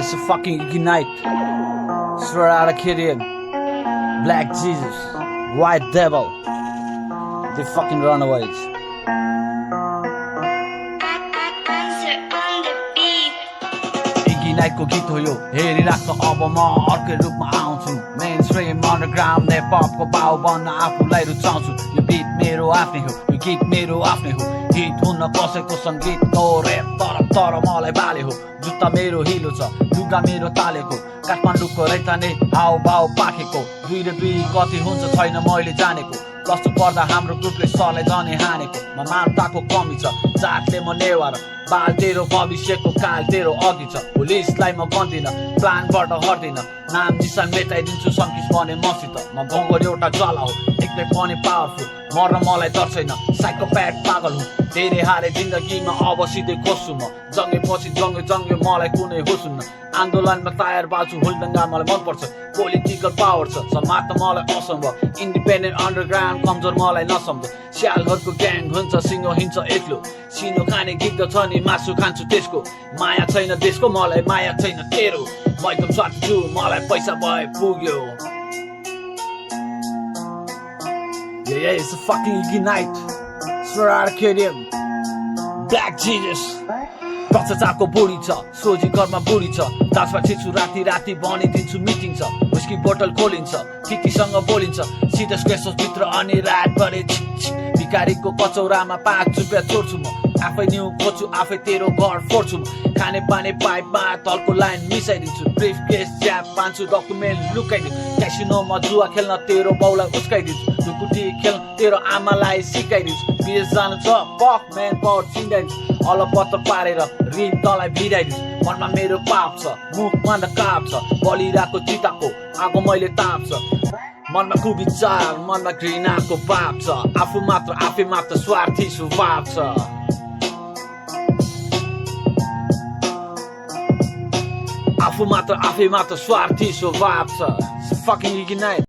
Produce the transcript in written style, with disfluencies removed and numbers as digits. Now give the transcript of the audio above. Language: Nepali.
it's a fucking ignite. Straight out of Kidium. Black Jesus, White Devil. They fucking runaways. Ignite को गीत हो यो हेरिराख्नु अब म अर्कै रूपमा आउँछु मेन स्ट्रिम अन्डरग्राउन्ड नेपअप को बाउ बन्न आफूलाई रुचाउँछु यो बिट मेरो आफ्नै हो यो गीत मेरो आफ्नै हो हिट हुन कसैको सङ्गीतको रेप तर मलाई बाले हो जुत्ता मेरो हिलो छ लुगा मेरो तालेको काठमाडौँको रैथाने हाउ भाउ पाकेको 2 र 2 कति हुन्छ छैन मैले जानेको कस्तो पर्दा हाम्रो ग्रुपले सरलाई जने हानेको म मानताको कमी छ जातले म नेवार बाल तेरो भविष्यको काल तेरो अघि छ पुलिसलाई म गन्दिन प्लानबाट हट्दिन नाम निशान मेटाइदिन्छु सङ्किस भने मसित म भङ्गोर एउटा जला हो एक्लै पनि पावरफुल मर्न मलाई डर छैन साइकोप्याथ पागल हुँ धेरै हारे जिन्दगीमा अब सिधै खोज्छु म जङ्गेपछि जङ्गे मलाई कुनै होस हुन्न आन्दोलनमा तयार बाजु हुल्डङ्गा मलाई मनपर्छ पोलिटिकल पावर छ समाज त मलाई असम्भव इन्डिपेन्डेन्ट अन्डरग्राउन्ड कमजोर मलाई नसम्झ स्यालहरूको ग्याङ हुन्छ सिङ्गो हिँड्छ एक्लो सिनो खाने गिद्ध छ नि मासु खान्छु त्यसको माया छैन देशको मलाई माया छैन तेरो म एकदम स्वार्थी छु मलाई पैसा भए पुग्यो Yeah, it's a fucking ignite. Straight out of Kidium. Black Jesus. भ्रष्टाचारको बुढी छ सोझी घरमा बुढी छ दासमा छिर्छु राति भनिदिन्छु मिटिङ छ विस्की बोतल खोलिन्छ ठिकीसँग बोलिन्छ सिधा स्क्वेसोस भित्र अनि रातभरि भिखारीको कचौरामा 5 रुपियाँ छोड्छु म आफै न्यु खोज्छु आफै तेरो घर फोड्छु म खाने पानी पाइपमा तलको लाइन मिसाइदिन्छु ब्रिफ केस च्याप पान्छु डकुमेन्ट लुकाइदिन्छु क्यासिनोमा जुवा खेल्न तेरो बाउलाई उस्काइदिन्छु ढुकुटी खेल्न तेरो आमालाई सिकाइदिन्छु विदेश जानु छ पक म्यान पावर चिन्डाइदिन्छु अलपत्र पारेर ऋण तँलाई भिराइदिन्छु मनमा मेरो पाप छ मुखमा काप छ बलिरहेको चिताको आगो मैले ताप छ मनमा कुविचार मनमा घृणाको पाप छ आफै मात्र स्वार्थी स्वभाव छ आफै मात्र स्वार्थी स्वभाव छ fucking ignite